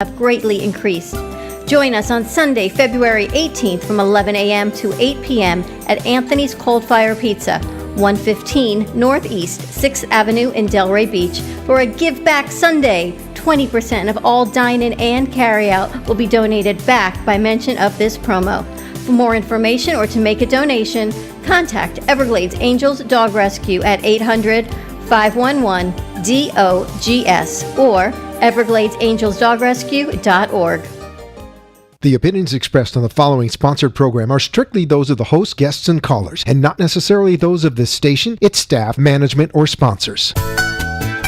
have greatly increased. Join us on Sunday, February 18th from 11 a.m. to 8 p.m. at Anthony's Cold Fire Pizza, 115 Northeast 6th Avenue in Delray Beach, for a Give Back Sunday. 20% of all dine-in and carry-out will be donated back by mention of this promo. For more information or to make a donation, contact Everglades Angels Dog Rescue at 800-511-DOGS or evergladesangelsdogrescue.org. The opinions expressed on the following sponsored program are strictly those of the hosts, guests, and callers, and not necessarily those of this station, its staff, management, or sponsors.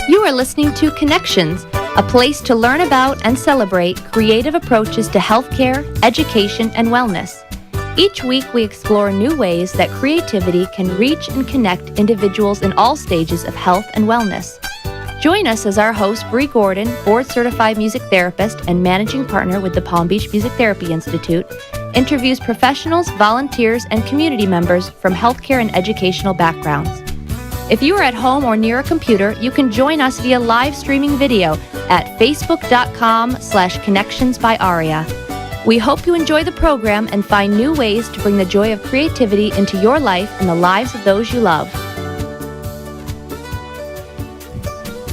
You are listening to Connections, a place to learn about and celebrate creative approaches to healthcare, education, and wellness. Each week, we explore new ways that creativity can reach and connect individuals in all stages of health and wellness. Join us as our host, Bree Gordon, board-certified music therapist and managing partner with the Palm Beach Music Therapy Institute, interviews professionals, volunteers, and community members from healthcare and educational backgrounds. If you are at home or near a computer, you can join us via live streaming video at facebook.com/connections by Aria. We hope you enjoy the program and find new ways to bring the joy of creativity into your life and the lives of those you love.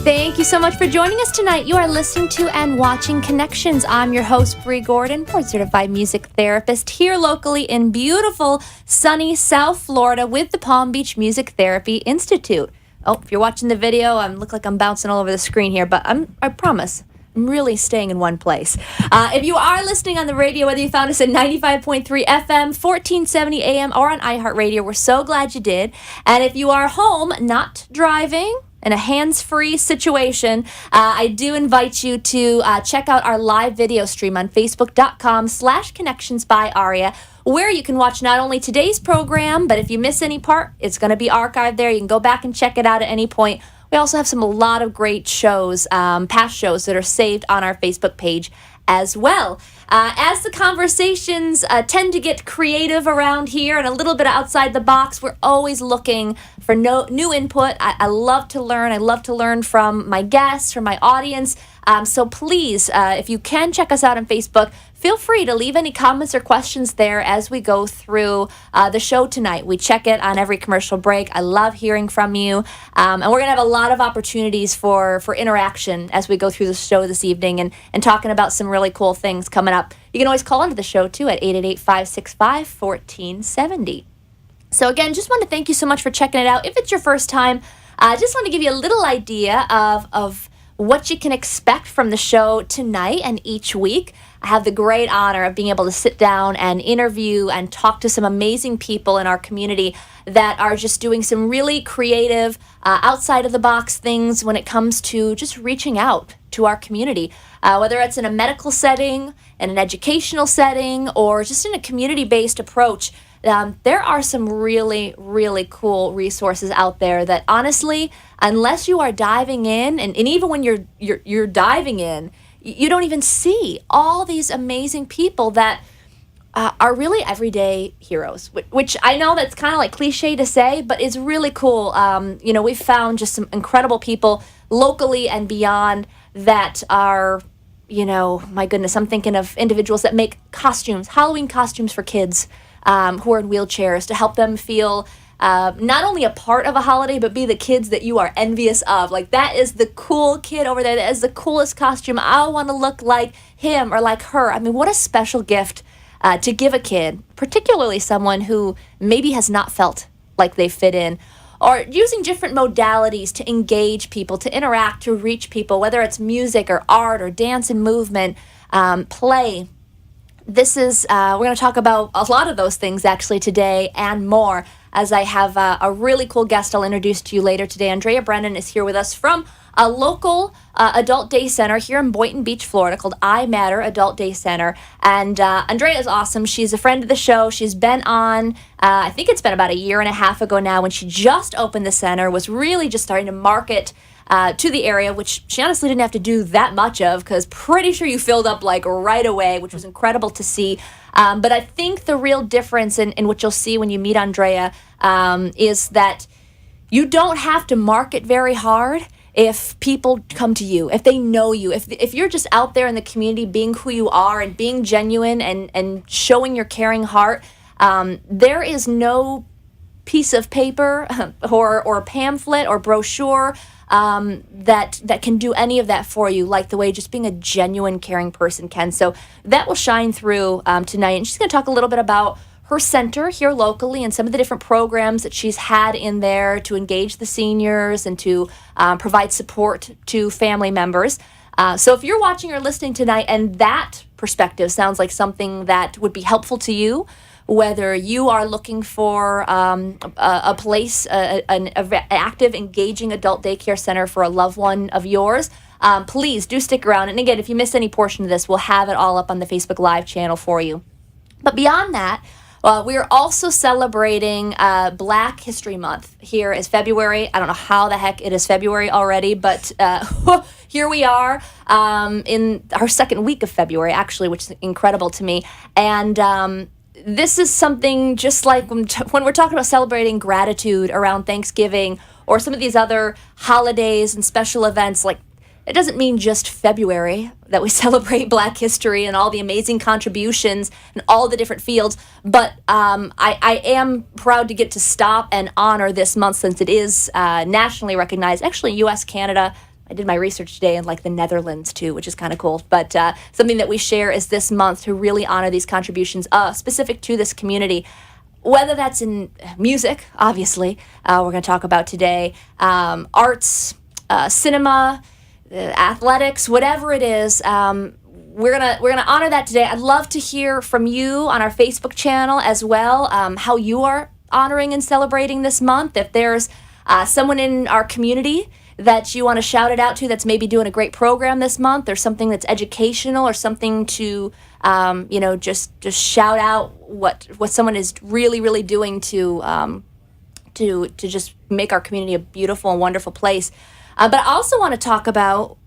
Thank you so much for joining us tonight. You are listening to and watching Connections. I'm your host, Bree Gordon, board-certified music therapist here locally in beautiful, sunny South Florida with the Palm Beach Music Therapy Institute. Oh, if you're watching the video, I look like I'm bouncing all over the screen here, but I promise, I'm really staying in one place. If you are listening on the radio, whether you found us at 95.3 FM, 1470 AM, or on iHeartRadio, we're so glad you did. And if you are home, not driving, in a hands-free situation, I do invite you to check out our live video stream on facebook.com/connections by Aria, where you can watch not only today's program, but if you miss any part, it's going to be archived there. You can go back and check it out at any point. We also have a lot of great shows, past shows that are saved on our Facebook page as well. As the conversations tend to get creative around here and a little bit outside the box, we're always looking for new input. I love to learn. I love to learn from my guests, from my audience. So please, if you can check us out on Facebook, feel free to leave any comments or questions there as we go through the show tonight. We check it on every commercial break. I love hearing from you. And we're going to have a lot of opportunities for interaction as we go through the show this evening and talking about some really cool things coming up. You can always call into the show, too, at 888-565-1470. So, again, just want to thank you so much for checking it out. If it's your first time, I just want to give you a little idea of what you can expect from the show tonight and each week. I have the great honor of being able to sit down and interview and talk to some amazing people in our community that are just doing some really creative, outside of the box things when it comes to just reaching out to our community, whether it's in a medical setting, in an educational setting, or just in a community-based approach. There are some really, really cool resources out there that honestly, unless you are diving in, and even when you're diving in, you don't even see all these amazing people that are really everyday heroes, which I know that's kind of like cliche to say, but it's really cool. We've found just some incredible people locally and beyond that are, my goodness, I'm thinking of individuals that make costumes, Halloween costumes for kids who are in wheelchairs to help them feel not only a part of a holiday, but be the kids that you are envious of. Like, that is the cool kid over there. That is the coolest costume. I want to look like him or like her. I mean, what a special gift to give a kid, particularly someone who maybe has not felt like they fit in, or using different modalities to engage people, to interact, to reach people, whether it's music or art or dance and movement, play. This is, we're going to talk about a lot of those things actually today and more, as I have a really cool guest I'll introduce to you later today. Andrea Brennan is here with us from a local adult day center here in Boynton Beach, Florida, called I Matter Adult Day Center. And Andrea is awesome. She's a friend of the show. She's been on, I think it's been about a year and a half ago now, when she just opened the center, was really just starting to market to the area, which she honestly didn't have to do that much of, because pretty sure you filled up like right away, which was incredible to see. But I think the real difference in what you'll see when you meet Andrea is that you don't have to market very hard. if people come to you, if they know you, if you're just out there in the community being who you are and being genuine and showing your caring heart, there is no piece of paper or pamphlet or brochure that can do any of that for you, like the way just being a genuine, caring person can. So that will shine through tonight. And she's going to talk a little bit about her center here locally and some of the different programs that she's had in there to engage the seniors and to provide support to family members. So if you're watching or listening tonight and that perspective sounds like something that would be helpful to you, whether you are looking for a place, an active, engaging adult daycare center for a loved one of yours, please do stick around. And again, if you missed any portion of this, we'll have it all up on the Facebook Live channel for you. But beyond that, we are also celebrating Black History Month. Here is February. I don't know how the heck it is February already, but here we are in our second week of February, actually, which is incredible to me. And this is something just like when we're talking about celebrating gratitude around Thanksgiving or some of these other holidays and special events, like it doesn't mean just February that we celebrate Black history and all the amazing contributions and all the different fields, but I am proud to get to stop and honor this month since it is nationally recognized, actually U.S., Canada. I did my research today in like the Netherlands too, which is kind of cool. But something that we share is this month to really honor these contributions specific to this community. Whether that's in music, obviously, we're going to talk about today, arts, cinema, athletics, whatever it is. We're gonna honor that today. I'd love to hear from you on our Facebook channel as well, how you are honoring and celebrating this month. If there's someone in our community that you want to shout it out to that's maybe doing a great program this month, or something that's educational, or something to just shout out what someone is really doing to just make our community a beautiful and wonderful place. But I also want to talk about,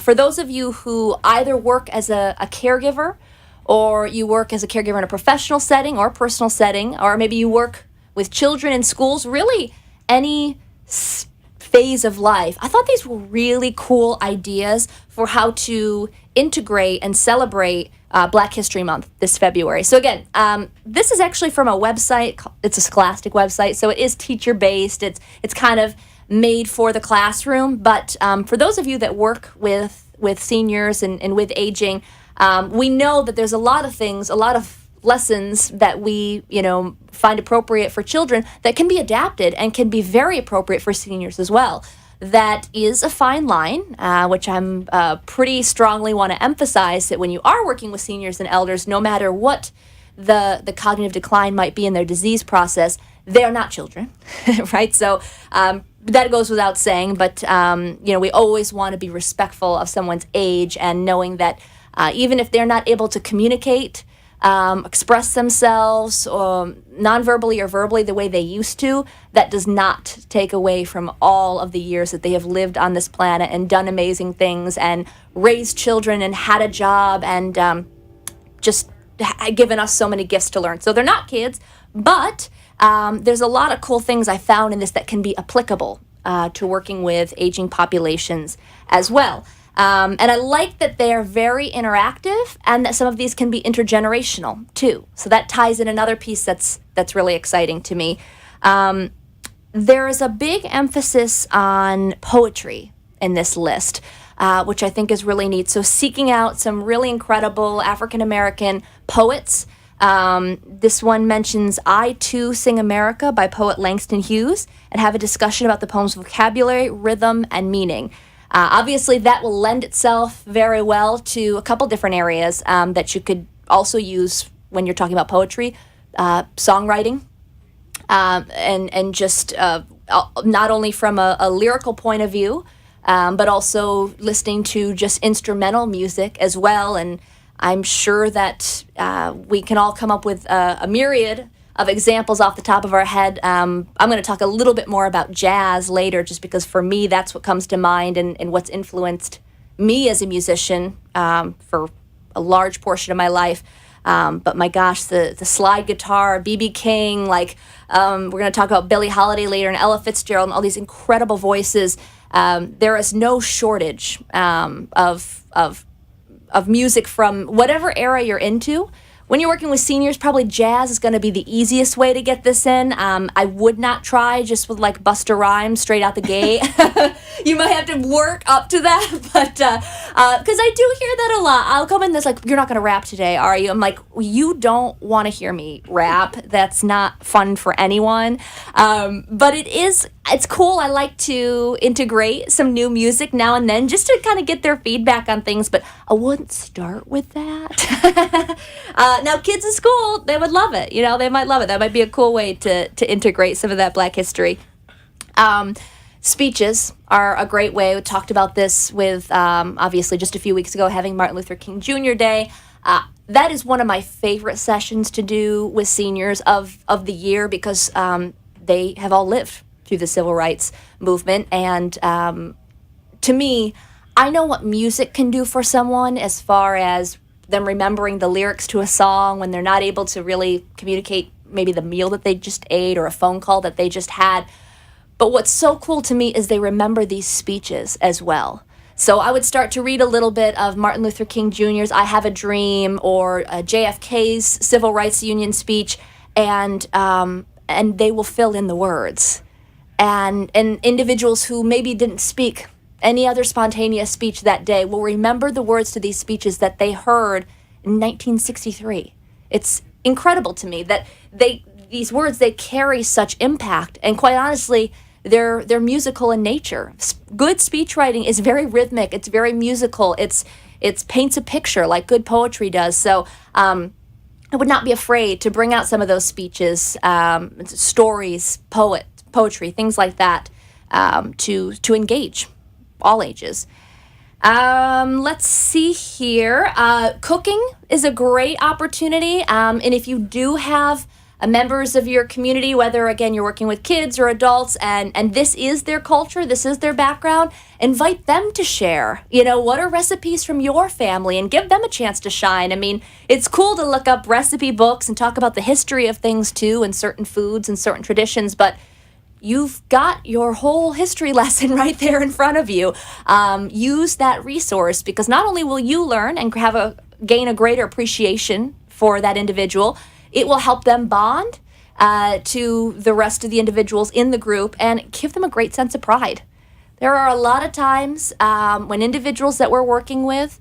for those of you who either work as a caregiver, or you work as a caregiver in a professional setting or personal setting, or maybe you work with children in schools, really any phase of life. I thought these were really cool ideas for how to integrate and celebrate Black History Month this February. So again, this is actually from a website. It's a Scholastic website, so it is teacher-based. It's kind of made for the classroom. But for those of you that work with seniors and with aging, we know that there's a lot of things, a lot of lessons that we, find appropriate for children that can be adapted and can be very appropriate for seniors as well. That is a fine line, which I'm pretty strongly want to emphasize, that when you are working with seniors and elders, no matter what the cognitive decline might be in their disease process, they are not children, right? So that goes without saying, but we always want to be respectful of someone's age, and knowing that even if they're not able to communicate, express themselves non-verbally or verbally the way they used to, that does not take away from all of the years that they have lived on this planet and done amazing things and raised children and had a job and just given us so many gifts to learn. So they're not kids, but there's a lot of cool things I found in this that can be applicable to working with aging populations as well. And I like that they are very interactive, and that some of these can be intergenerational too. So that ties in another piece that's really exciting to me. There is a big emphasis on poetry in this list, which I think is really neat. So seeking out some really incredible African-American poets. This one mentions "I Too Sing America" by poet Langston Hughes, and have a discussion about the poem's vocabulary, rhythm, and meaning. Obviously, that will lend itself very well to a couple different areas that you could also use when you're talking about poetry, songwriting, and just not only from a lyrical point of view, but also listening to just instrumental music as well. And I'm sure that we can all come up with a myriad of examples off the top of our head. I'm going to talk a little bit more about jazz later, just because for me that's what comes to mind and what's influenced me as a musician for a large portion of my life. But my gosh, the slide guitar, B.B. King, we're going to talk about Billie Holiday later, and Ella Fitzgerald, and all these incredible voices. there is no shortage of music from whatever era you're into. When you're working with seniors, probably jazz is going to be the easiest way to get this in. I would not try just with like Busta Rhymes straight out the gate. You might have to work up to that, but because I do hear that a lot. I'll come in that's like, you're not going to rap today, are you? I'm like, you don't want to hear me rap. That's not fun for anyone. But it's cool. I like to integrate some new music now and then just to kind of get their feedback on things, but I wouldn't start with that. Now, kids in school, they would love it. They might love it. That might be a cool way to integrate some of that Black history. Speeches are a great way. We talked about this with, obviously, just a few weeks ago, having Martin Luther King Jr. Day. That is one of my favorite sessions to do with seniors of the year because they have all lived through the civil rights movement. And to me, I know what music can do for someone as far as them remembering the lyrics to a song when they're not able to really communicate maybe the meal that they just ate or a phone call that they just had. But what's so cool to me is they remember these speeches as well. So I would start to read a little bit of Martin Luther King Jr.'s I Have a Dream or JFK's Civil Rights Union speech, and they will fill in the words. And individuals who maybe didn't speak any other spontaneous speech that day will remember the words to these speeches that they heard in 1963. It's incredible to me that these words, they carry such impact. And quite honestly, they're musical in nature. Good speech writing is very rhythmic. It's very musical. It paints a picture like good poetry does. So I would not be afraid to bring out some of those speeches, stories, poetry, things like that, to engage all ages. Let's see here. Cooking is a great opportunity. And if you do have members of your community, whether, again, you're working with kids or adults, and this is their culture, this is their background, invite them to share. What are recipes from your family, and give them a chance to shine. I mean, it's cool to look up recipe books and talk about the history of things, too, and certain foods and certain traditions, but you've got your whole history lesson right there in front of you. Use that resource because not only will you learn and gain a greater appreciation for that individual, it will help them bond to the rest of the individuals in the group and give them a great sense of pride. There are a lot of times when individuals that we're working with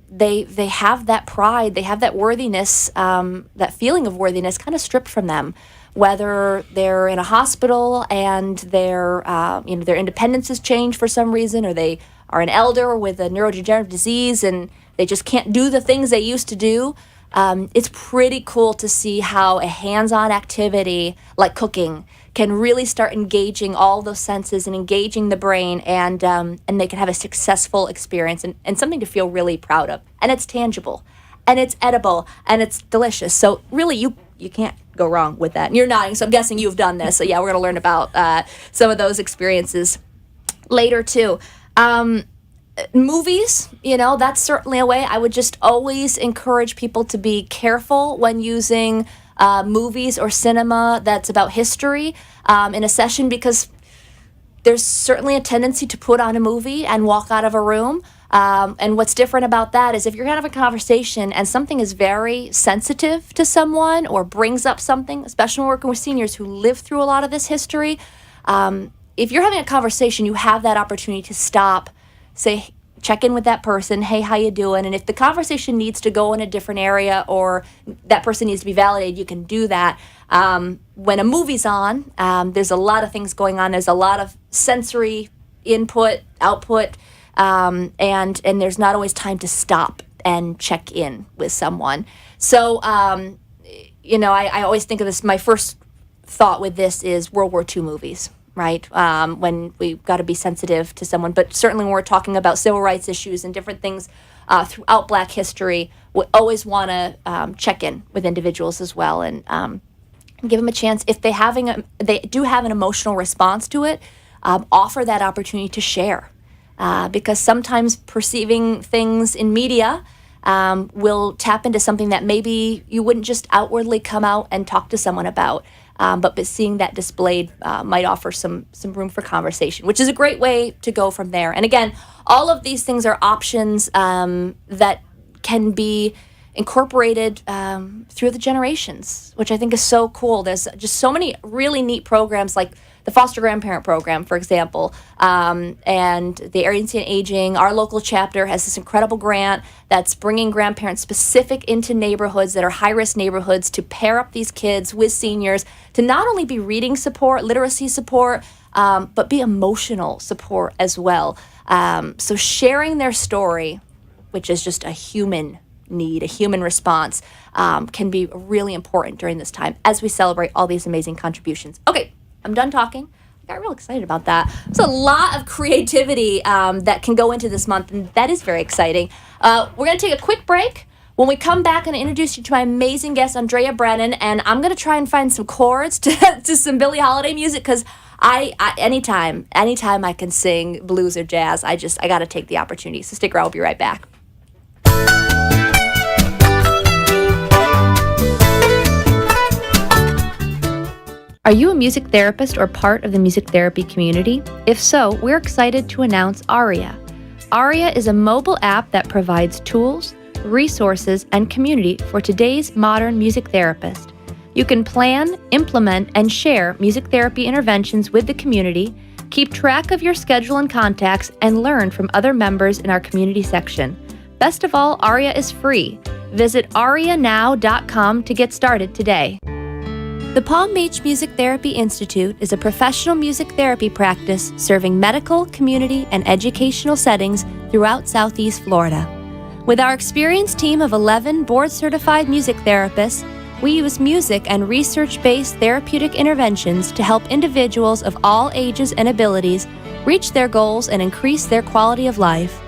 they have that pride, they have that worthiness, that feeling of worthiness kind of stripped from them. Whether they're in a hospital and their independence has changed for some reason, or they are an elder with a neurodegenerative disease and they just can't do the things they used to do. It's pretty cool to see how a hands-on activity like cooking can really start engaging all those senses and engaging the brain, and they can have a successful experience and something to feel really proud of. And it's tangible, and it's edible, and it's delicious. So really, you can't go wrong with that. And you're nodding, so I'm guessing you've done this. So yeah, we're going to learn about some of those experiences later too. Movies, that's certainly a way. I would just always encourage people to be careful when using movies or cinema that's about history in a session, because there's certainly a tendency to put on a movie and walk out of a room. And what's different about that is if you're having a conversation and something is very sensitive to someone or brings up something, especially when working with seniors who live through a lot of this history, if you're having a conversation, you have that opportunity to stop, say, check in with that person, hey, how you doing? And if the conversation needs to go in a different area or that person needs to be validated, you can do that. When a movie's on, there's a lot of things going on. There's a lot of sensory input, output, and there's not always time to stop and check in with someone. So, I always think of this, my first thought with this is World War II movies, right? When we've got to be sensitive to someone, but certainly when we're talking about civil rights issues and different things throughout Black history, we always want to check in with individuals as well and give them a chance. If they do have an emotional response to it, offer that opportunity to share. Because sometimes perceiving things in media will tap into something that maybe you wouldn't just outwardly come out and talk to someone about. but seeing that displayed might offer some room for conversation, which is a great way to go from there. And again, all of these things are options that can be incorporated through the generations, which I think is so cool. There's just so many really neat programs, like the foster grandparent program, for example, and the Aria Institute on Aging. Our local chapter has this incredible grant that's bringing grandparents specific into neighborhoods that are high-risk neighborhoods to pair up these kids with seniors to not only be reading support, literacy support, but be emotional support as well. So sharing their story, which is just a human need, a human response, can be really important during this time as we celebrate all these amazing contributions. Okay, I'm done talking. I got real excited about that. There's a lot of creativity that can go into this month, and that is very exciting. We're going to take a quick break. When we come back, I'm going to introduce you to my amazing guest, Andrea Brennan, and I'm going to try and find some chords to some Billie Holiday music, because I anytime I can sing blues or jazz, I got to take the opportunity. So stick around. We'll be right back. Are you a music therapist or part of the music therapy community? If so, we're excited to announce Aria. Aria is a mobile app that provides tools, resources, and community for today's modern music therapist. You can plan, implement, and share music therapy interventions with the community, keep track of your schedule and contacts, and learn from other members in our community section. Best of all, Aria is free. Visit arianow.com to get started today. The Palm Beach Music Therapy Institute is a professional music therapy practice serving medical, community, and educational settings throughout Southeast Florida. With our experienced team of 11 board-certified music therapists, we use music and research-based therapeutic interventions to help individuals of all ages and abilities reach their goals and increase their quality of life.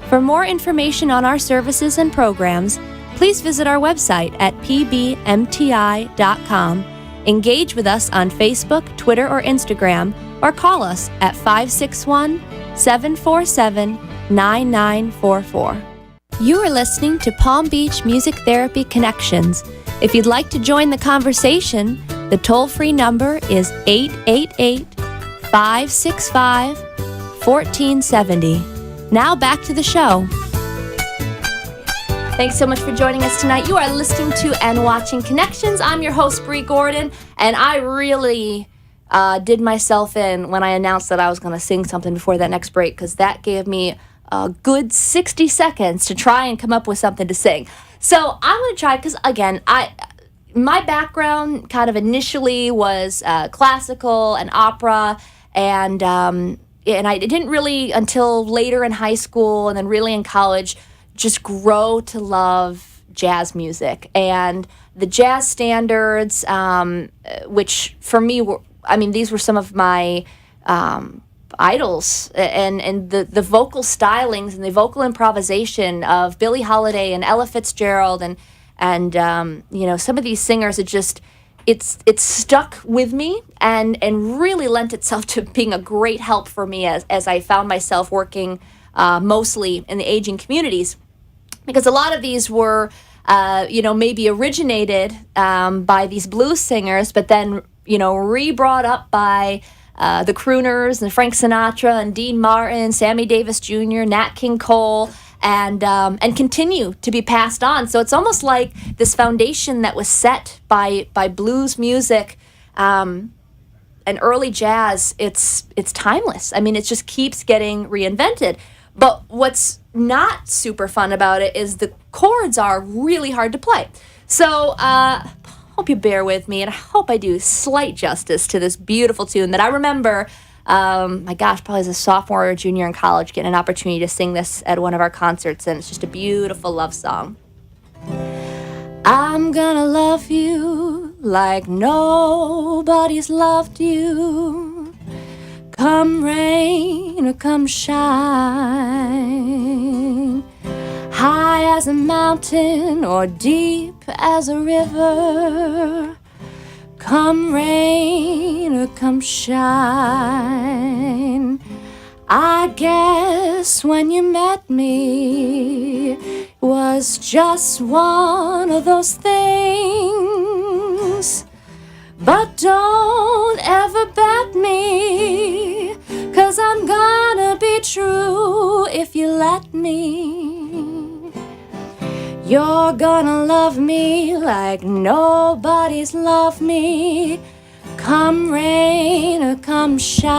For more information on our services and programs, please visit our website at pbmti.com. Engage with us on Facebook, Twitter, or Instagram, or call us at 561-747-9944. You are listening to Palm Beach Music Therapy Connections. If you'd like to join the conversation, the toll-free number is 888-565-1470. Now back to the show. Thanks so much for joining us tonight. You are listening to and watching Connections. I'm your host, Bree Gordon, and I really did myself in when I announced that I was going to sing something before that next break, because that gave me a good 60 seconds to try and come up with something to sing. So I'm going to try, because again, my background kind of initially was classical and opera, and I didn't really until later in high school and then really in college just grow to love jazz music and the jazz standards, which for me were, these were some of my idols, and the vocal stylings and the vocal improvisation of Billie Holiday and Ella Fitzgerald and some of these singers. It's stuck with me and really lent itself to being a great help for me as I found myself working mostly in the aging communities, because a lot of these were maybe originated by these blues singers, but then re-brought up by the crooners and Frank Sinatra and Dean Martin, Sammy Davis Jr., Nat King Cole, and continue to be passed on. So it's almost like this foundation that was set by blues music and early jazz. It's timeless. It just keeps getting reinvented. But what's not super fun about it is the chords are really hard to play. So hope you bear with me, and I hope I do slight justice to this beautiful tune that I remember, probably as a sophomore or junior in college, getting an opportunity to sing this at one of our concerts, and it's just a beautiful love song. I'm gonna love you like nobody's loved you. Come rain or come shine, high as a mountain or deep as a river. Come rain or come shine. I guess when you met me, it was just one of those things. But don't ever bet me, 'cause I'm gonna be true if you let me. You're gonna love me like nobody's loved me, come rain or come shine.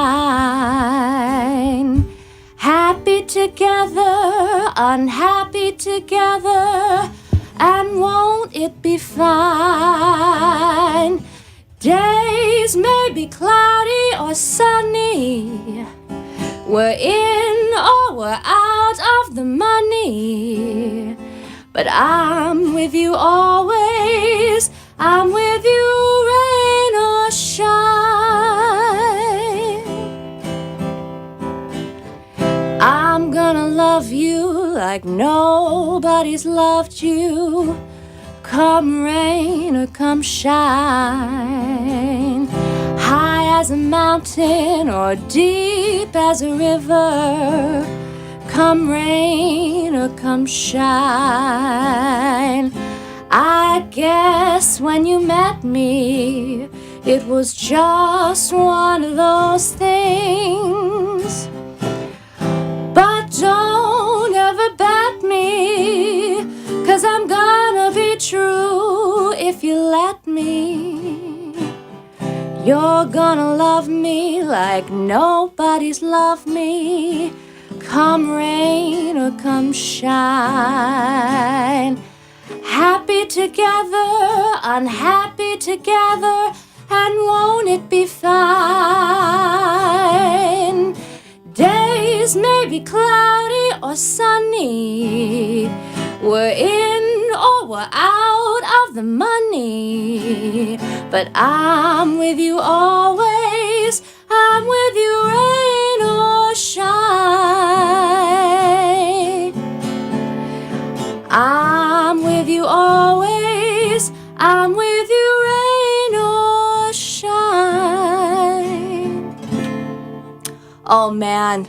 Happy together, unhappy together, and won't it be fine? Days may be cloudy or sunny, we're in or we're out of the money, but I'm with you always, I'm with you rain or shine. I'm gonna love you like nobody's loved you, come rain or come shine. High as a mountain or deep as a river, come rain or come shine. I guess when you met me, it was just one of those things. But don't ever bet me, 'cause I'm gonna be true if you let me. You're gonna love me like nobody's loved me, come rain or come shine. Happy together, unhappy together, and won't it be fine? Days may be cloudy or sunny, we're in or we're out of the money, but I'm with you always, I'm with you rain or shine. I'm with you always, I'm with you rain or shine. Oh man,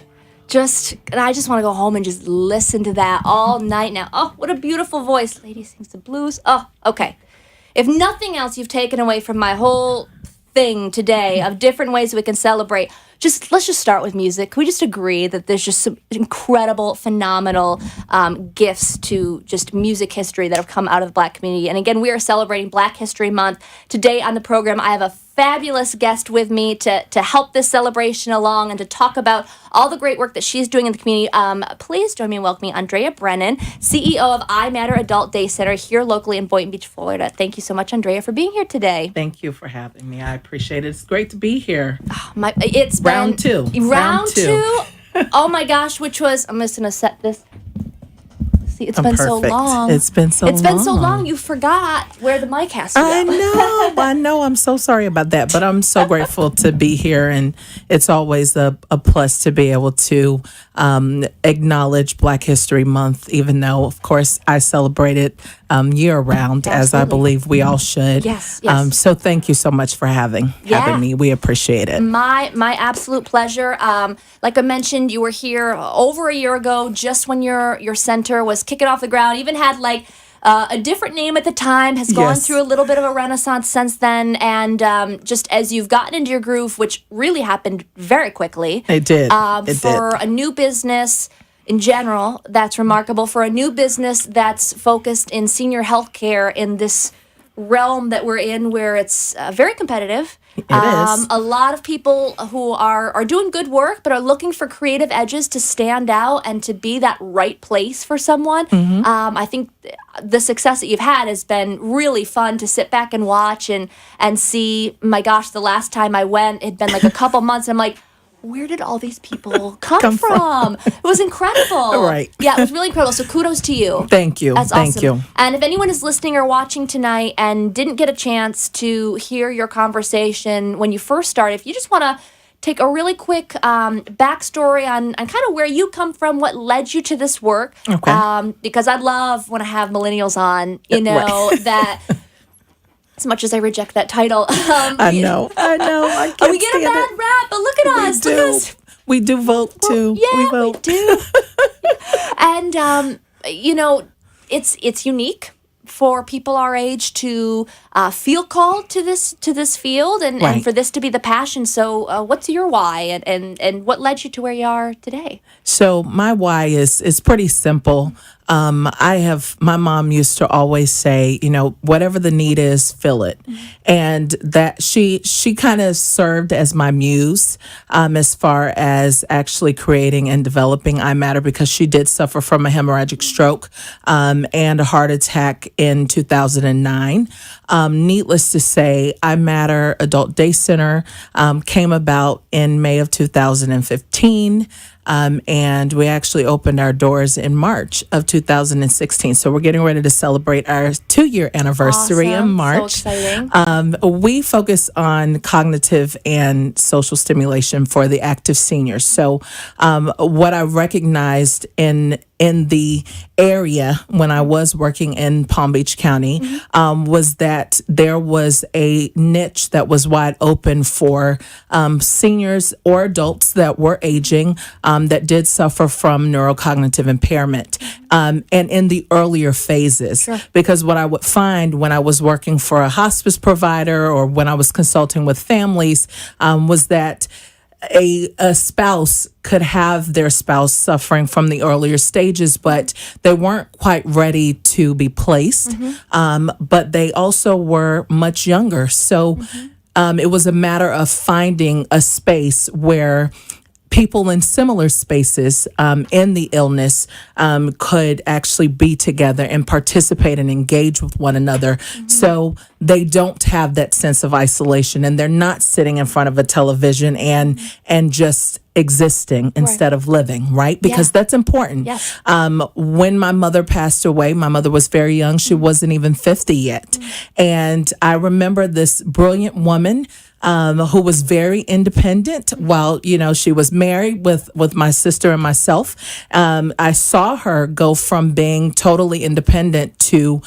I just want to go home and just listen to that all night now. Oh, what a beautiful voice. Lady sings the blues. Oh, okay. If nothing else you've taken away from my whole thing today of different ways we can celebrate, let's just start with music. Can we just agree that there's just some incredible, phenomenal gifts to just music history that have come out of the Black community? And again, we are celebrating Black History Month. Today on the program, I have a fabulous guest with me to help this celebration along and to talk about all the great work that she's doing in the community. Please join me in welcoming Andrea Brennan, CEO of I Matter Adult Day Center here locally in Boynton Beach, Florida. Thank you so much, Andrea, for being here today. Thank you for having me. I appreciate it. It's great to be here. It's round been two. Round two. Oh my gosh, which was, I'm just going to set this. See, it's been so long. It's been so long. It's been so long, you forgot where the mic has to go. I know. I'm so sorry about that, but I'm so grateful to be here, and it's always a plus to be able to acknowledge Black History Month, even though, of course, I celebrate it year-round, as I believe we all should. Yes. So thank you so much for having me. We appreciate it. My absolute pleasure. Like I mentioned, you were here over a year ago, just when your center was kicking off the ground. Even had a different name at the time, has gone through a little bit of a renaissance since then, and just as you've gotten into your groove, which really happened very quickly. It did. For a new business in general, that's remarkable. For a new business that's focused in senior health care in this realm that we're in, where it's very competitive. It is. A lot of people who are doing good work, but are looking for creative edges to stand out and to be that right place for someone. I think the success that you've had has been really fun to sit back and watch and see. My gosh, the last time I went, it had been like a couple months. And I'm like, where did all these people come from? It was incredible. Right. Yeah, it was really incredible. So kudos to you. Thank you. That's Thank awesome. you. And if anyone is listening or watching tonight and didn't get a chance to hear your conversation when you first started, if you just want to take a really quick backstory on kind of where you come from, what led you to this work. Okay. Because I love when I have millennials on, that... As much as I reject that title. I know. I can't we get a bad rap, but look at us. Do. Look at us. We do vote, too. Yeah, we vote. We do. And, it's unique, for people our age to feel called to this field and Right. for this to be the passion. So what's your why and what led you to where you are today? So my why is pretty simple. My mom used to always say, whatever the need is, fill it. And that she kind of served as my muse, as far as actually creating and developing I Matter, because she did suffer from a hemorrhagic stroke, and a heart attack in 2009. Needless to say, I Matter Adult Day Center, came about in May of 2015. And we actually opened our doors in March of 2016. So we're getting ready to celebrate our 2-year anniversary in Awesome. March. So exciting. We focus on cognitive and social stimulation for the active seniors. So what I recognized in the area when I was working in Palm Beach County, was that there was a niche that was wide open for seniors or adults that were aging, that did suffer from neurocognitive impairment, and in the earlier phases. Sure. Because what I would find when I was working for a hospice provider or when I was consulting with families, was that a spouse could have their spouse suffering from the earlier stages, but they weren't quite ready to be placed. But they also were much younger. So it was a matter of finding a space where people in similar spaces in the illness could actually be together and participate and engage with one another, so they don't have that sense of isolation and they're not sitting in front of a television and just existing instead of living, right? Because that's important. Yes. When my mother passed away, my mother was very young. She wasn't even 50 yet. And I remember this brilliant woman who was very independent while, she was married with my sister and myself. I saw her go from being totally independent to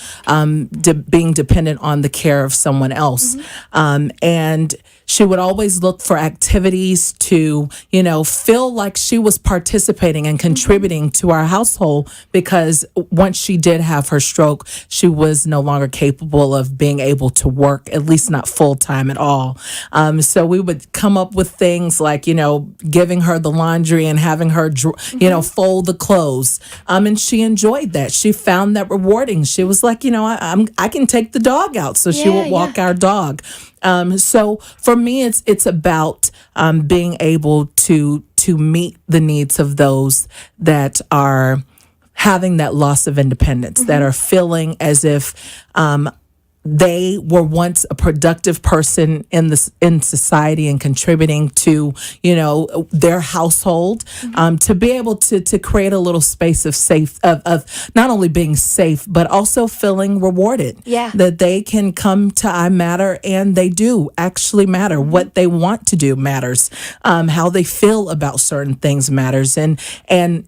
being dependent on the care of someone else. And she would always look for activities to, feel like she was participating and contributing to our household, because once she did have her stroke, she was no longer capable of being able to work, at least not full time at all. So we would come up with things like, giving her the laundry and having her, fold the clothes. And she enjoyed that. She found that rewarding. She was like, I can take the dog out. So she would walk our dog. So for me, it's about being able to meet the needs of those that are having that loss of independence, that are feeling as if they were once a productive person in society and contributing to their household, to be able to create a little space of not only being safe but also feeling rewarded. That they can come to I Matter and they do actually matter. What they want to do matters. How they feel about certain things matters, and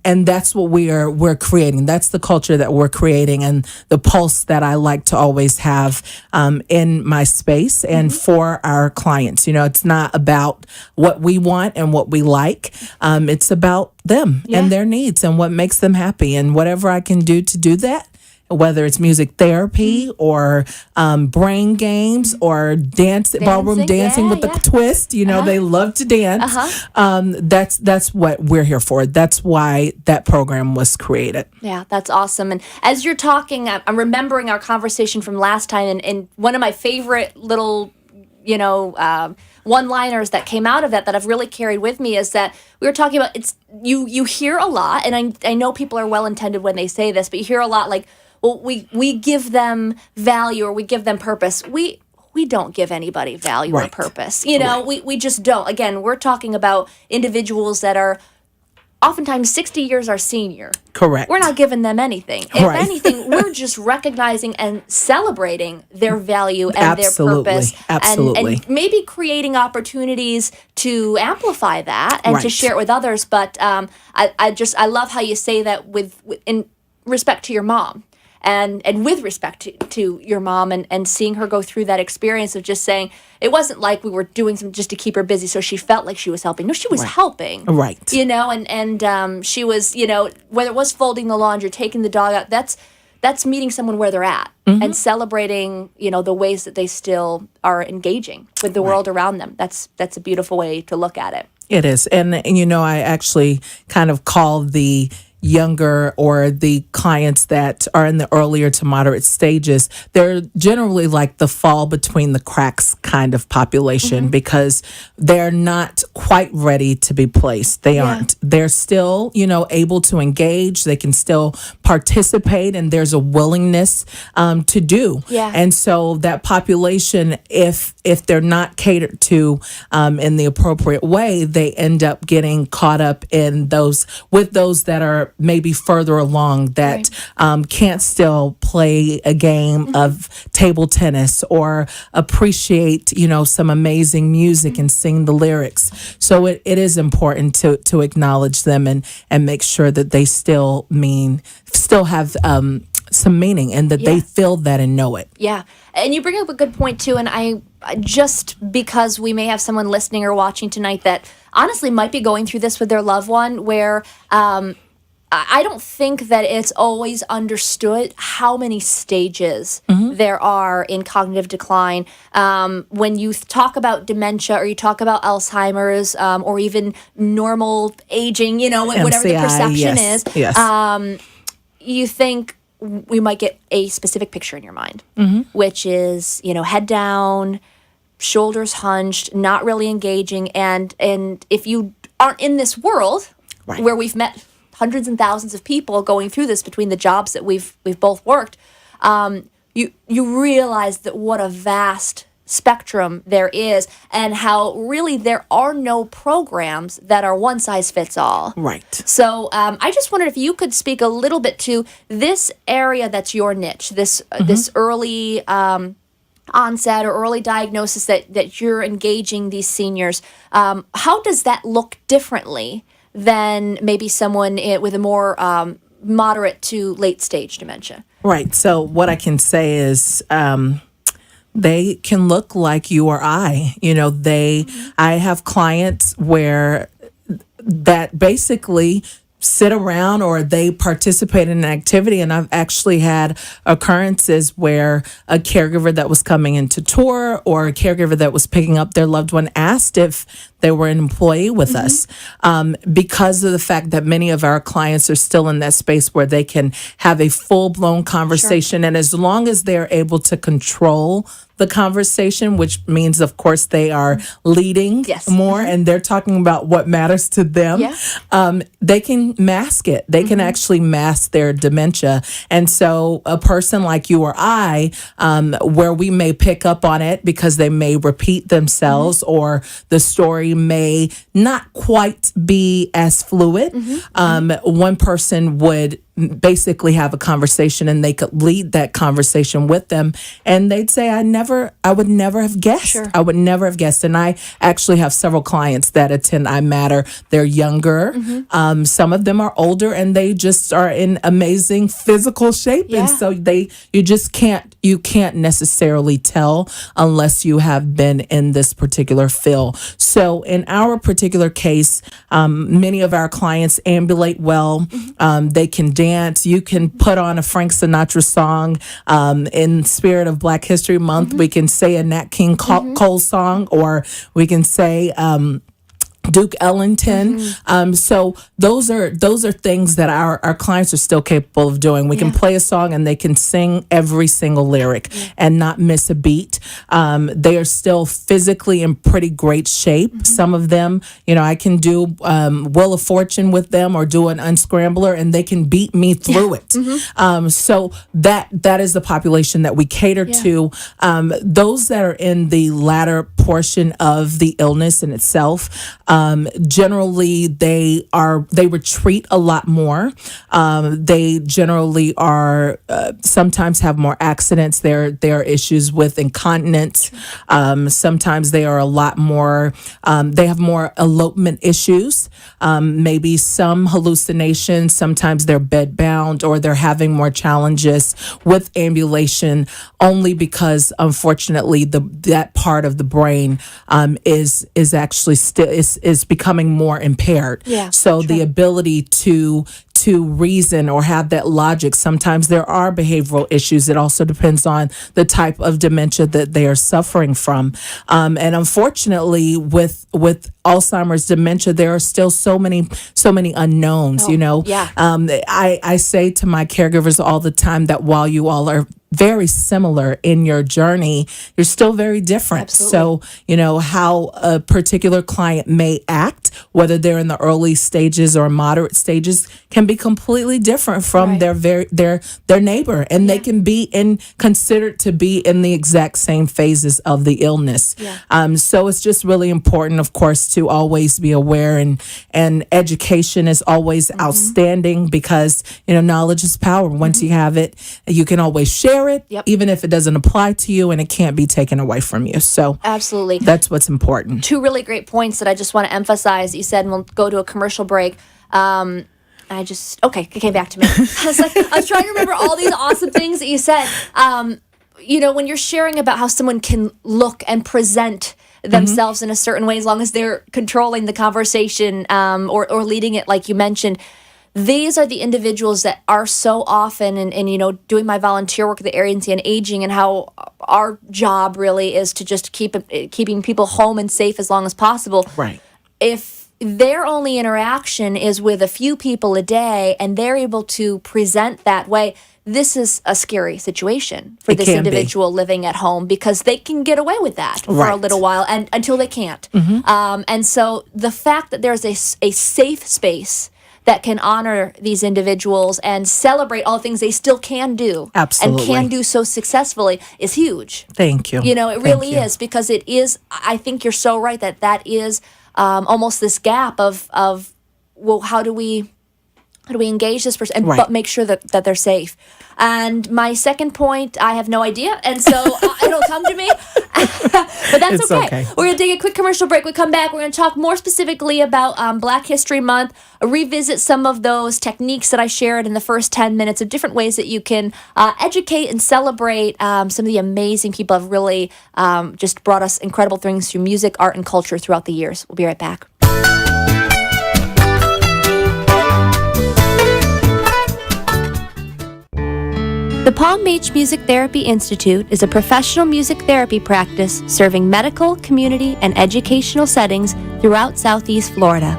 that's what we're creating. That's the culture that we're creating, and the pulse that I like to always have in my space and for our clients. It's not about what we want and what we like. It's about them and their needs and what makes them happy, and whatever I can do to do that, whether it's music therapy or brain games or ballroom dancing with the twist. They love to dance. That's what we're here for. That's why that program was created. Yeah, that's awesome. And as you're talking, I'm remembering our conversation from last time, and one of my favorite little, one-liners that came out of that I've really carried with me is that we were talking about, it's you hear a lot, and I know people are well-intended when they say this, but you hear a lot like, well, we give them value or we give them purpose. We don't give anybody value or purpose. We just don't. Again, we're talking about individuals that are oftentimes 60 years our senior. Correct. We're not giving them anything. If anything, we're just recognizing and celebrating their value and their purpose. Absolutely. And maybe creating opportunities to amplify that and to share it with others. But I love how you say that in respect to your mom. And with respect to your mom and seeing her go through that experience of just saying, it wasn't like we were doing something just to keep her busy so she felt like she was helping. No, she was helping. Right. And she was, whether it was folding the laundry, taking the dog out, that's meeting someone where they're at and celebrating, the ways that they still are engaging with the world around them. That's a beautiful way to look at it. It is. And I actually kind of call the younger or the clients that are in the earlier to moderate stages, they're generally like the fall between the cracks kind of population because they're not quite ready to be placed. They aren't. They're still, able to engage. They can still participate, and there's a willingness to do. Yeah. And so that population, if they're not catered to in the appropriate way, they end up getting caught up in those that are maybe further along that can't still play a game of table tennis or appreciate, some amazing music and sing the lyrics. So it is important to acknowledge them and make sure that they still have some meaning and that they feel that and know it. Yeah. And you bring up a good point too. And I just because we may have someone listening or watching tonight that honestly might be going through this with their loved one where, I don't think that it's always understood how many stages there are in cognitive decline. When you talk about dementia or you talk about Alzheimer's or even normal aging, whatever the MCI, perception yes, is, yes. You think we might get a specific picture in your mind, which is, head down, shoulders hunched, not really engaging. And if you aren't in this world where we've met hundreds and thousands of people going through this between the jobs that we've both worked, you realize that what a vast spectrum there is and how really there are no programs that are one size fits all. Right. So I just wondered if you could speak a little bit to this area that's your niche, this early onset or early diagnosis that you're engaging these seniors. How does that look differently than maybe someone with a more moderate to late stage dementia? Right. So what I can say is they can look like you or I. I have clients where that basically sit around or they participate in an activity. And I've actually had occurrences where a caregiver that was coming into tour or a caregiver that was picking up their loved one asked if they were an employee with us because of the fact that many of our clients are still in that space where they can have a full-blown conversation. And as long as they're able to control the conversation, which means, of course, they are leading more and they're talking about what matters to them, they can mask it. They can actually mask their dementia. And so a person like you or I, where we may pick up on it because they may repeat themselves or the story may not quite be as fluid, one person would basically have a conversation and they could lead that conversation with them and they'd say, I would never have guessed. Sure. I would never have guessed. And I actually have several clients that attend I Matter. They're younger. Some of them are older and they just are in amazing physical shape. Yeah. And so you can't necessarily tell unless you have been in this particular field. So in our particular case, many of our clients ambulate well. They can dance. You can put on a Frank Sinatra song in spirit of Black History Month. We can say a Nat King Cole song, or we can say Duke Ellington. So those are things that our clients are still capable of doing. We can play a song and they can sing every single lyric and not miss a beat. They are still physically in pretty great shape. Some of them, I can do Wheel of Fortune with them or do an unscrambler and they can beat me through it. So that is the population that we cater to. Those that are in the latter portion of the illness in itself, generally they retreat a lot more. They generally are sometimes have more accidents. There are issues with incontinence. Sometimes they are a lot more. They have more elopement issues. Maybe some hallucinations. Sometimes they're bedbound or they're having more challenges with ambulation. Only because, unfortunately, that part of the brain is actually still is becoming more impaired. Yeah, so true. the ability to to reason or have that logic. Sometimes there are behavioral issues. It also depends on the type of dementia that they are suffering from. And unfortunately, with Alzheimer's dementia, there are still so many unknowns. Yeah. I say to my caregivers all the time that while you all are very similar in your journey, you're still very different. Absolutely. So, how a particular client may act, whether they're in the early stages or moderate stages, can be completely different from their neighbor, and they can be considered to be in the exact same phases of the illness. Yeah. So it's just really important, of course, to always be aware, and education is always outstanding, because knowledge is power. Once you have it, you can always share it, even if it doesn't apply to you, and it can't be taken away from you. So absolutely, that's what's important. Two really great points that I just want to emphasize. You said, and we'll go to a commercial break. It came back to me. I was trying to remember all these awesome things that you said. When you're sharing about how someone can look and present themselves in a certain way, as long as they're controlling the conversation or leading it, like you mentioned. These are the individuals that are so often, and doing my volunteer work at the Area and Aging, and how our job really is to just keeping people home and safe as long as possible. Right. If their only interaction is with a few people a day, and they're able to present that way, this is a scary situation for this individual living at home, because they can get away with that for a little while, and until they can't. And so the fact that there's a safe space that can honor these individuals and celebrate all the things they still can do, absolutely, and can do so successfully, is huge. Thank you. It really is, because it is. I think you're so right that is almost this gap of well, how do we engage this person, but make sure that they're safe. And my second point, I have no idea, and so it'll come to me. But that's okay. We're going to take a quick commercial break. We come back, we're going to talk more specifically about Black History Month, revisit some of those techniques that I shared in the first 10 minutes of different ways that you can educate and celebrate some of the amazing people have really just brought us incredible things through music, art, and culture throughout the years. We'll be right back. The Palm Beach Music Therapy Institute is a professional music therapy practice serving medical, community, and educational settings throughout Southeast Florida.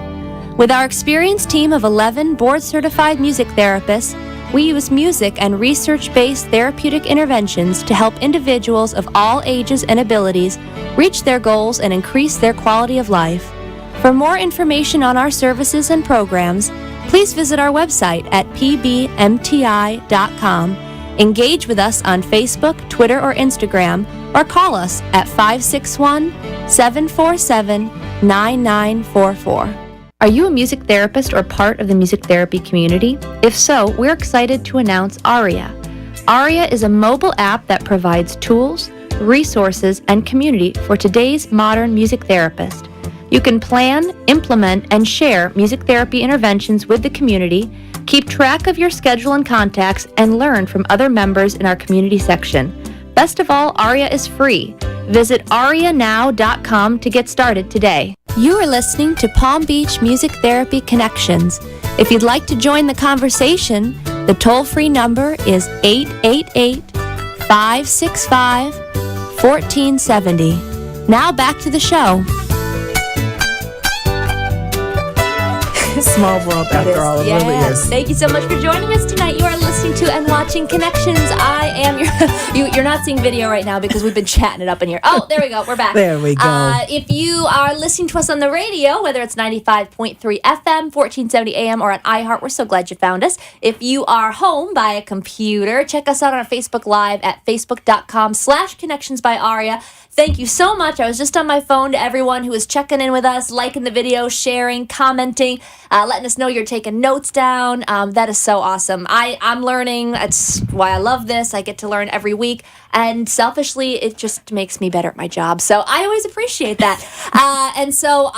With our experienced team of 11 board-certified music therapists, we use music and research-based therapeutic interventions to help individuals of all ages and abilities reach their goals and increase their quality of life. For more information on our services and programs, please visit our website at pbmti.com. Engage with us on Facebook, Twitter, or Instagram, or call us at 561-747-9944. Are you a music therapist or part of the music therapy community? If so, we're excited to announce Aria. Aria is a mobile app that provides tools, resources, and community for today's modern music therapist. You can plan, implement, and share music therapy interventions with the community, keep track of your schedule and contacts, and learn from other members in our community section. Best of all, Aria is free. Visit arianow.com to get started today. You are listening to Palm Beach Music Therapy Connections. If you'd like to join the conversation, the toll-free number is 888-565-1470. Now back to the show. Small world after all, it really is. Thank you so much for joining us tonight. You are listening to and watching Connections. I am you're not seeing video right now because we've been chatting it up in here. Oh, there we go. We're back. There we go. If you are listening to us on the radio, whether it's 95.3 FM, 1470 AM, or on iHeart, we're so glad you found us. If you are home by a computer, check us out on our Facebook Live at facebook.com/Connections by Aria. Thank you so much. I was just on my phone to everyone who was checking in with us, liking the video, sharing, commenting, letting us know you're taking notes down. That is so awesome. I'm learning. That's why I love this. I get to learn every week. And selfishly, it just makes me better at my job. So I always appreciate that. And so,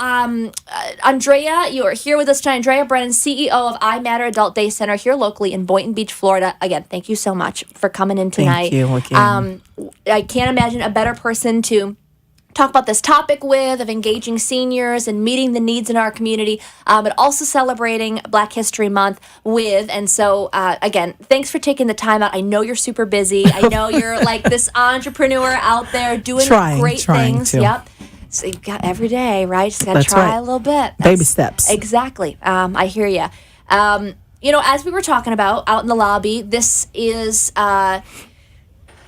Andrea, you are here with us tonight. Andrea Brennan, CEO of I Matter Adult Day Center here locally in Boynton Beach, Florida. Again, thank you so much for coming in tonight. Thank you again. I can't imagine a better person to talk about this topic with, of engaging seniors and meeting the needs in our community, but also celebrating Black History Month with. And so, again, thanks for taking the time out. I know you're super busy. I know you're like this entrepreneur out there doing great things. To. Yep. So you've got every day, right? Just got to try a little bit. Baby steps. Exactly. I hear you. As we were talking about out in the lobby, this is...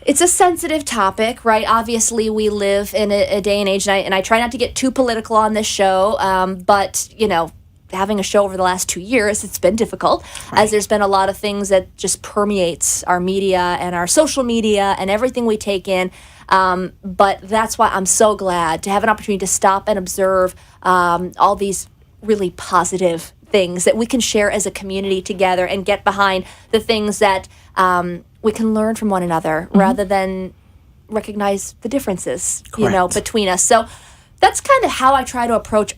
it's a sensitive topic, right? Obviously, we live in a day and age, and I try not to get too political on this show, but, having a show over the last 2 years, it's been difficult, as there's been a lot of things that just permeates our media and our social media and everything we take in. But that's why I'm so glad to have an opportunity to stop and observe all these really positive things that we can share as a community together and get behind the things that we can learn from one another rather than recognize the differences, between us. So that's kind of how I try to approach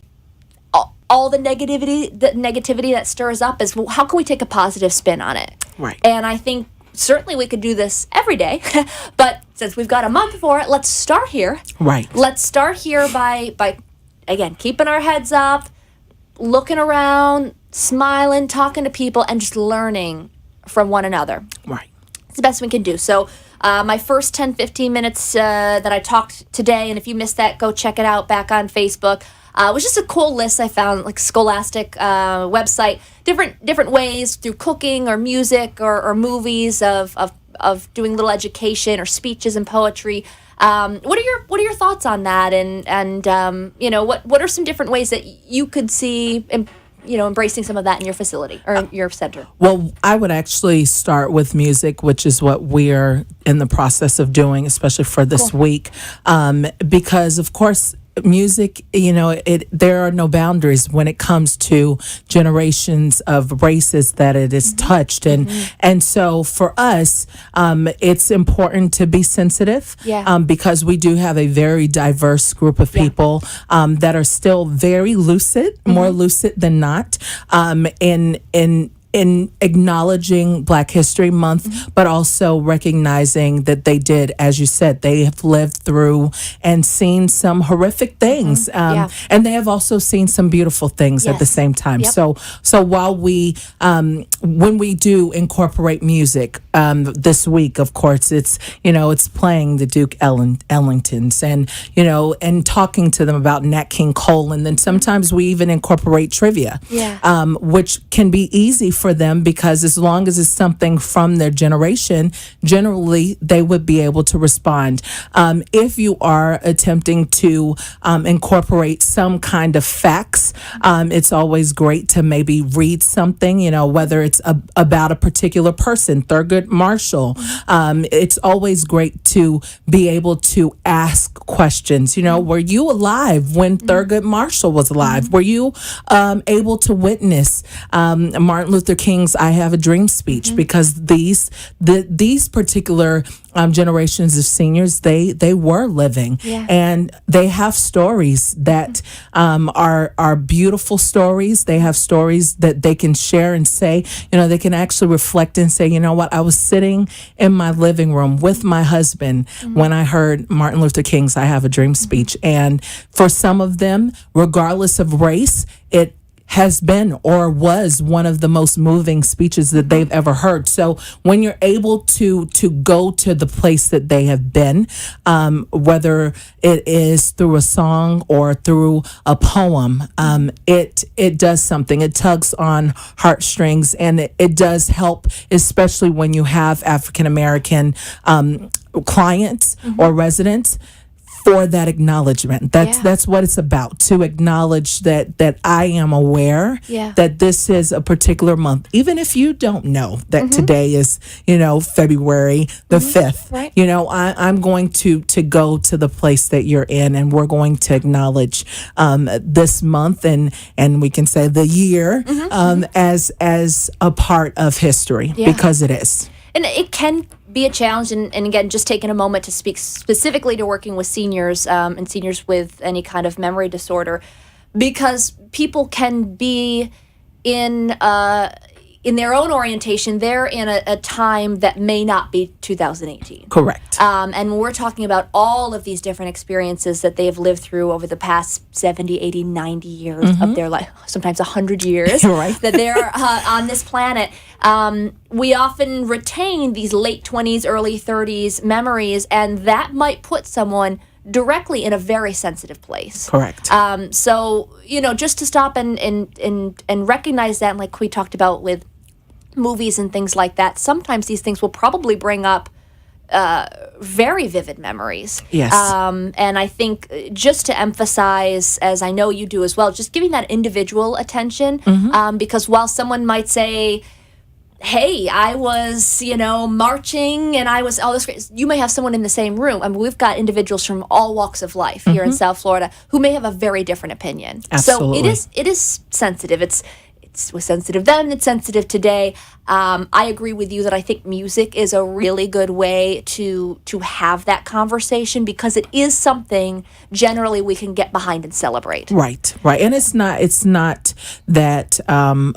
all the negativity that stirs up is, well, how can we take a positive spin on it? Right. And I think certainly we could do this every day, but since we've got a month for it, let's start here. Right. Let's start here by again, keeping our heads up, looking around, smiling, talking to people, and just learning from one another. Right. It's the best we can do. So my first 10, 15 minutes that I talked today, and if you missed that, go check it out back on Facebook. It was just a cool list I found, like Scholastic website, different ways through cooking or music or movies of doing little education or speeches and poetry. What are your thoughts on that? And what are some different ways that you could see embracing some of that in your facility or in your center? Well, I would actually start with music, which is what we're in the process of doing, especially for this week, because of course music, there are no boundaries when it comes to generations of races that it is touched. And so for us, it's important to be sensitive because we do have a very diverse group of people that are still very lucid, more lucid than not, in acknowledging Black History Month, but also recognizing that they did, as you said, they have lived through and seen some horrific things. And they have also seen some beautiful things at the same time. So while when we do incorporate music, this week, of course, it's playing the Duke Ellingtons and talking to them about Nat King Cole. And then sometimes we even incorporate trivia, which can be easy for them because as long as it's something from their generation, generally they would be able to respond. If you are attempting to incorporate some kind of facts, it's always great to maybe read something, whether it's about a particular person, Thurgood Marshall. It's always great to be able to ask questions. Were you alive when Thurgood Marshall was alive? Were you able to witness Martin Luther King's "I Have a Dream" speech? Because these particular generations of seniors, they were living, and they have stories that are beautiful stories. They have stories that they can share and say, they can actually reflect and say, what, I was sitting in my living room with my husband when I heard Martin Luther King's "I Have a Dream" speech. And for some of them, regardless of race, it has been or was one of the most moving speeches that they've ever heard. So when you're able to go to the place that they have been, whether it is through a song or through a poem, it does something. It tugs on heartstrings, and it does help, especially when you have African American clients or residents, for that acknowledgement. That's what it's about, to acknowledge that I am aware that this is a particular month, even if you don't know that today is February the 5th. Right. I'm going to go to the place that you're in, and we're going to acknowledge this month and we can say the year as a part of history, because it is. And it can be a challenge, and again, just taking a moment to speak specifically to working with seniors and seniors with any kind of memory disorder, because people can be in in their own orientation, they're in a time that may not be 2018. Correct. And we're talking about all of these different experiences that they've lived through over the past 70, 80, 90 years of their life, sometimes 100 years Right. that they're on this planet. We often retain these late 20s, early 30s memories, and that might put someone directly in a very sensitive place. Correct. So, just to stop and recognize that, and like we talked about with movies and things like that, sometimes these things will probably bring up very vivid memories. Yes. And I think just to emphasize, as I know you do as well, just giving that individual attention, because while someone might say, hey, I was, marching and I was all this great. You may have someone in the same room. I mean, we've got individuals from all walks of life here in South Florida who may have a very different opinion. Absolutely. So it is sensitive. It was sensitive then, it's sensitive today. I agree with you that I think music is a really good way to have that conversation, because it is something generally we can get behind and celebrate. Right. And it's not that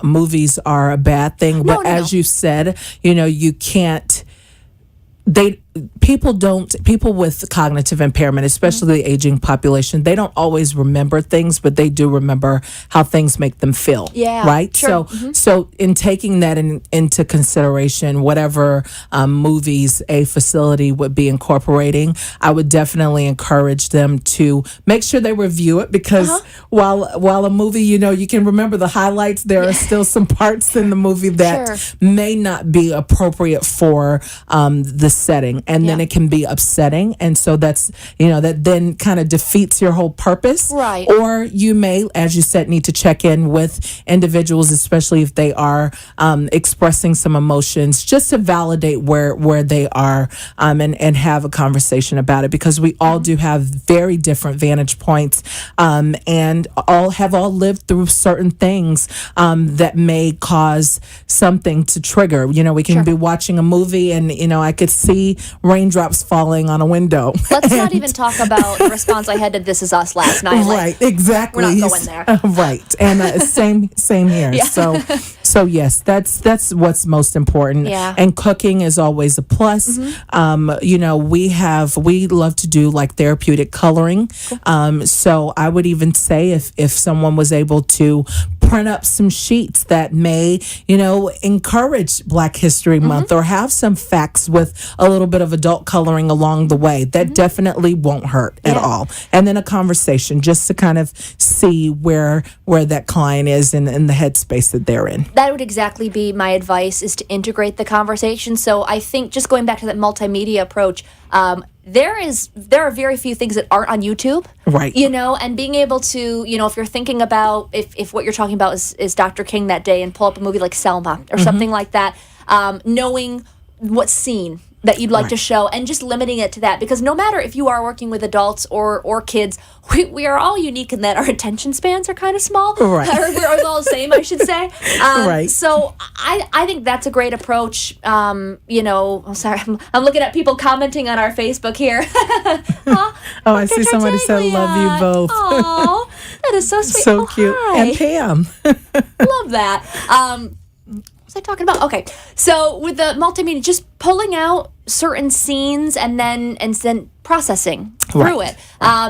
movies are a bad thing, but as you said, you can't. People with cognitive impairment, especially the aging population, they don't always remember things, but they do remember how things make them feel. Yeah, right. sure. So in taking that into consideration, whatever movies a facility would be incorporating, I would definitely encourage them to make sure they review it, because while a movie, you can remember the highlights, there are still some parts in the movie that may not be appropriate for the setting, and then it can be upsetting, and so that's that then kind of defeats your whole purpose. Right. Or you may, as you said, need to check in with individuals, especially if they are expressing some emotions, just to validate where they are, and have a conversation about it, because we all do have very different vantage points, and all lived through certain things that may cause something to trigger. We can be watching a movie and I could see raindrops falling on a window. Let's not even talk about the response I had to This Is Us last night. Right, exactly. We're not going there. Right, and same here. Yeah. So yes, that's what's most important. Yeah. And cooking is always a plus. We love to do like therapeutic coloring. So I would even say if someone was able to print up some sheets that may, encourage Black History Month, or have some facts with a little bit of adult coloring along the way, that definitely won't hurt at all. And then a conversation just to kind of see where that client is in the headspace that they're in. That would exactly be my advice, is to integrate the conversation. So I think, just going back to that multimedia approach, there are very few things that aren't on YouTube. Right. And being able to, if you're thinking about, if what you're talking about is Dr. King that day, and pull up a movie like Selma or something like that, knowing what scene that you'd like to show, and just limiting it to that, because no matter if you are working with adults or kids, we are all unique in that our attention spans are kind of small. Right. Or we're all the same, I should say. Right. So I think that's a great approach. I'm sorry, I'm looking at people commenting on our Facebook here. I see somebody said, "Love you both." Oh, that is so sweet. So cute. Hi. And Pam. Love that. What was I talking about? Okay, so with the multimedia, just pulling out certain scenes and then processing through it,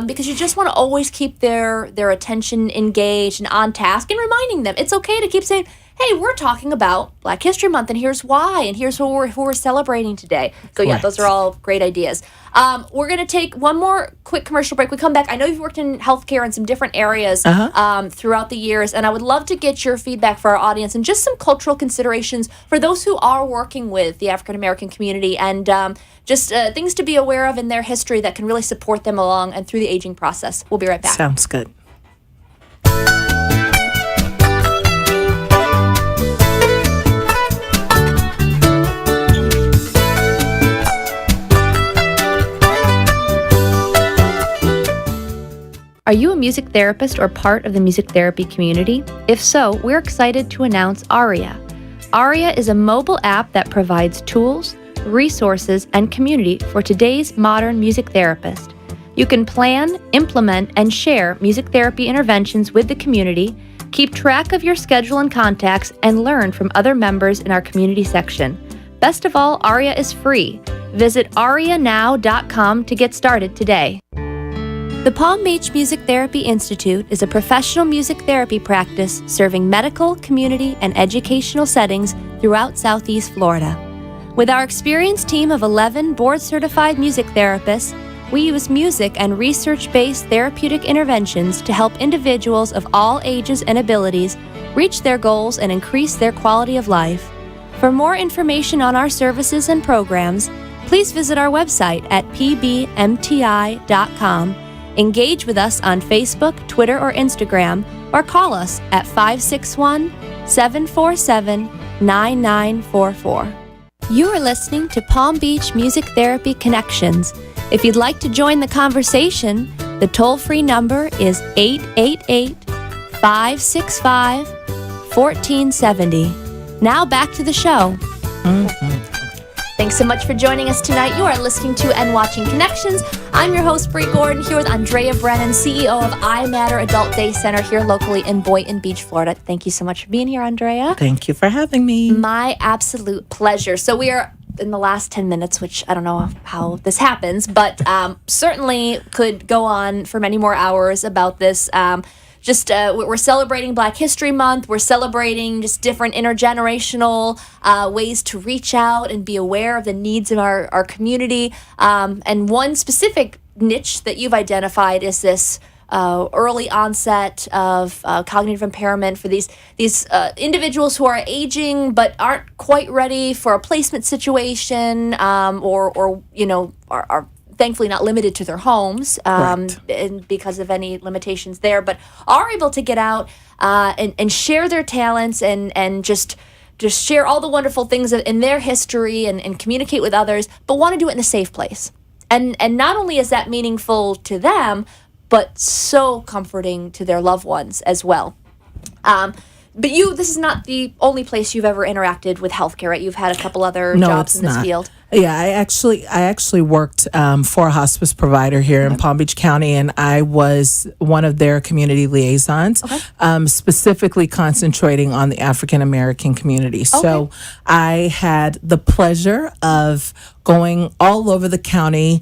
because you just want to always keep their attention engaged and on task, and reminding them it's okay to keep saying, hey, we're talking about Black History Month, and here's why, and here's who we're celebrating today. So yeah, those are all great ideas. We're going to take one more quick commercial break. We come back. I know you've worked in healthcare in some different areas throughout the years, and I would love to get your feedback for our audience and just some cultural considerations for those who are working with the African American community, and just things to be aware of in their history that can really support them along and through the aging process. We'll be right back. Sounds good. Are you a music therapist or part of the music therapy community? If so, we're excited to announce Aria. Aria is a mobile app that provides tools, resources, and community for today's modern music therapist. You can plan, implement, and share music therapy interventions with the community, Keep track of your schedule and contacts and learn from other members in our community section. Best of all, Aria is free. Visit arianow.com to get started today. The Palm Beach Music Therapy Institute is a professional music therapy practice serving medical, community, and educational settings throughout Southeast Florida. With our experienced team of 11 board-certified music therapists, we use music and research-based therapeutic interventions to help individuals of all ages and abilities reach their goals and increase their quality of life. For more information on our services and programs, please visit our website at pbmti.com. Engage with us on Facebook, Twitter, or Instagram, or call us at 561-747-9944. You are listening to Palm Beach Music Therapy Connections. If you'd like to join the conversation, the toll-free number is 888-565-1470. Now back to the show. Thanks so much for joining us tonight. You are listening to and watching Connections. I'm your host, Bree Gordon, here with Andrea Brennan, CEO of I Matter Adult Day Center here locally in Boynton Beach, Florida. Thank you so much for being here, Andrea. Thank you for having me. My absolute pleasure. So we are in the last 10 minutes, which I don't know how this happens, but certainly could go on for many more hours about this. We're celebrating Black History Month. We're celebrating just different intergenerational ways to reach out and be aware of the needs of our community. And one specific niche that you've identified is this early onset of cognitive impairment for these individuals who are aging but aren't quite ready for a placement situation, or are thankfully not limited to their homes, and because of any limitations there, but are able to get out and share their talents and just share all the wonderful things in their history and communicate with others, but want to do it in a safe place. And not only is that meaningful to them, but so comforting to their loved ones as well. But this is not the only place you've ever interacted with healthcare, right? You've had a couple other jobs in this field. Yeah, I actually worked for a hospice provider here in Palm Beach County, and I was one of their community liaisons, specifically concentrating on the African American community. So I had the pleasure of going all over the county,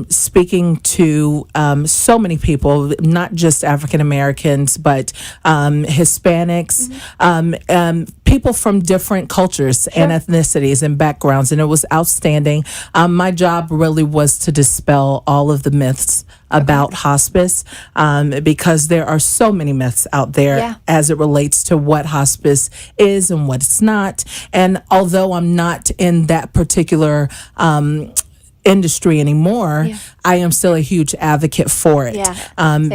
speaking to so many people, not just African Americans, but Hispanics, people from different cultures and ethnicities and backgrounds, and it was outstanding. My job really was to dispel all of the myths about hospice, because there are so many myths out there as it relates to what hospice is and what it's not. And although I'm not in that particular industry anymore, I am still a huge advocate for it,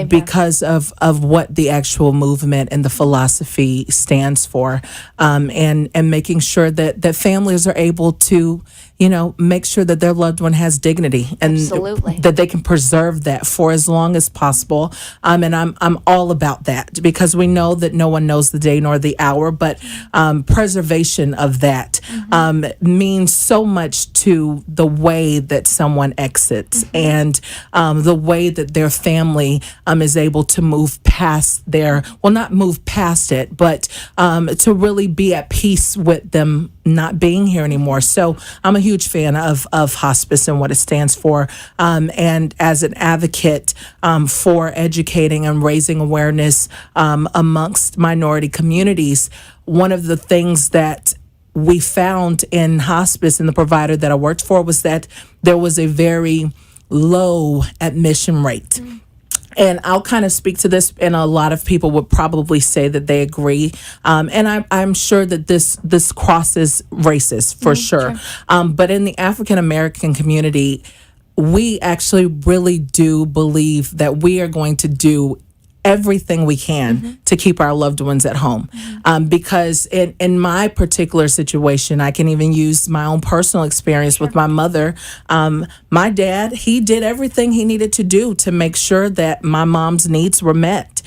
because of what the actual movement and the philosophy stands for, and making sure that families are able to, make sure that their loved one has dignity and that they can preserve that for as long as possible. And I'm all about that, because we know that no one knows the day nor the hour, but preservation of that means so much to the way that someone exits and the way that their family is able to move past not move past it, but to really be at peace with them not being here anymore. So I'm a huge fan of hospice and what it stands for. And as an advocate for educating and raising awareness amongst minority communities, one of the things that we found in hospice and the provider that I worked for was that there was a very low admission rate. And I'll kind of speak to this, and a lot of people would probably say that they agree. And I'm sure that this crosses races for sure. But in the African American community, we actually really do believe that we are going to do everything we can to keep our loved ones at home. Because in my particular situation, I can even use my own personal experience with my mother. My dad, he did everything he needed to do to make sure that my mom's needs were met.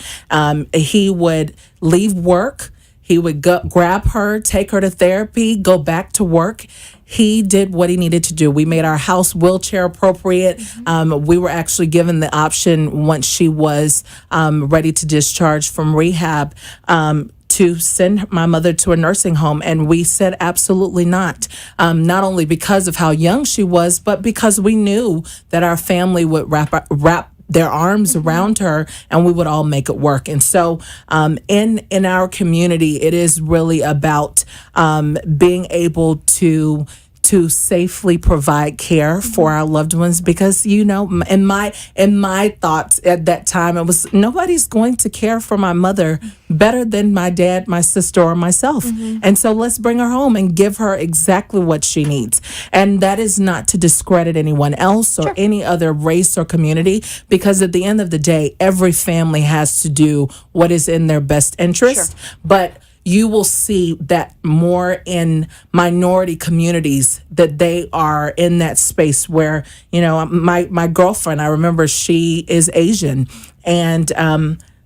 He would leave work. He would grab her, take her to therapy, go back to work. he did what he needed to do. We made our house wheelchair appropriate. We were actually given the option once she was ready to discharge from rehab to send my mother to a nursing home. And we said absolutely not. Not only because of how young she was, but because we knew that our family would wrap their arms around her and we would all make it work. And so in our community, it is really about being able to safely provide care for our loved ones, because in my thoughts at that time, it was nobody's going to care for my mother better than my dad, my sister, or myself. And so let's bring her home and give her exactly what she needs. And that is not to discredit anyone else or any other race or community, because at the end of the day, every family has to do what is in their best interest. But you will see that more in minority communities, that they are in that space where, my girlfriend, I remember she is Asian, and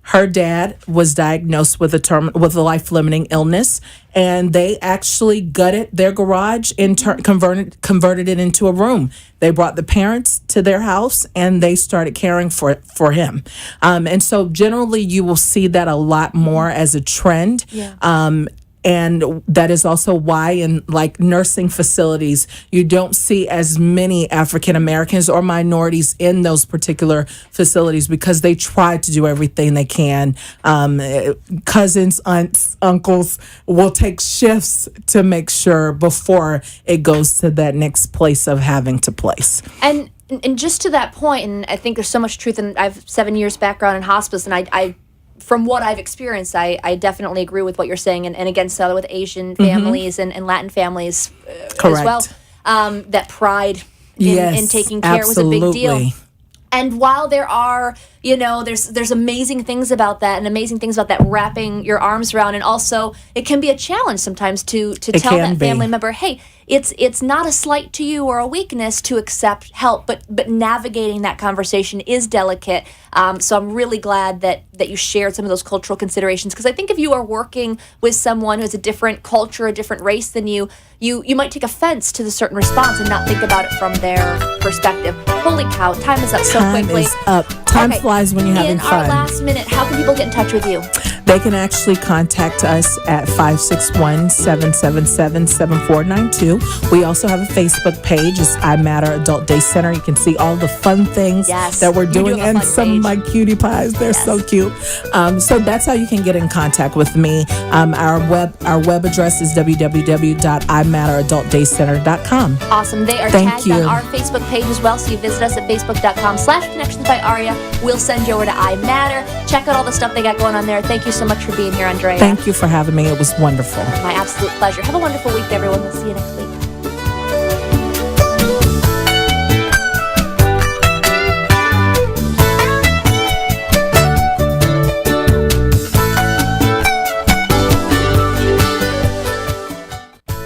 her dad was diagnosed with a life-limiting illness, and they actually gutted their garage and converted it into a room. They brought the parents to their house, and they started caring for him. And so generally, you will see that a lot more as a trend. And that is also why in like nursing facilities, you don't see as many African Americans or minorities in those particular facilities, because they try to do everything they can. Cousins, aunts, uncles will take shifts to make sure before it goes to that next place of having to place. And just to that point, and I think there's so much truth, and I have 7 years background in hospice, and I from what I've experienced, I definitely agree with what you're saying, and again, so with Asian families and Latin families as well, that pride in taking care was a big deal. And while there are, there's amazing things about that, and amazing things about that wrapping your arms around, and also it can be a challenge sometimes to tell that family member, hey, it's not a slight to you or a weakness to accept help, but navigating that conversation is delicate. So I'm really glad that you shared some of those cultural considerations, because I think if you are working with someone who has a different culture, a different race than you might take offense to the certain response and not think about it from their perspective. Holy cow, time is up so quickly. Time is up. Time flies when you're having fun. In our last minute, how can people get in touch with you? They can actually contact us at 561-777-7492. We also have a Facebook page. It's I Matter Adult Day Center. You can see all the fun things that we're doing, and some of my cutie pies. They're so cute. So that's how you can get in contact with me. Our web address is www.imatteradultdaycenter.com. Awesome. They are tagged on our Facebook page as well, so you visit us at facebook.com/connections by Aria. We'll send you over to I Matter. Check out all the stuff they got going on there. Thank you so much for being here, Andrea. Thank you for having me. It was wonderful. My absolute pleasure. Have a wonderful week, everyone. We'll see you next week.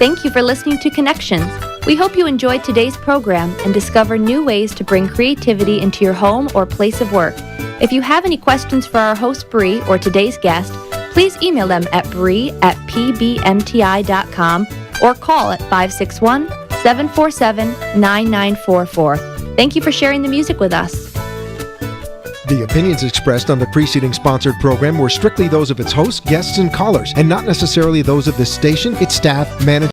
Thank you for listening to Connections. We hope you enjoyed today's program and discover new ways to bring creativity into your home or place of work. If you have any questions for our host Bree or today's guest, please email them at bree@pbmti.com or call at 561-747-9944. Thank you for sharing the music with us. The opinions expressed on the preceding sponsored program were strictly those of its hosts, guests, and callers, and not necessarily those of this station, its staff, management,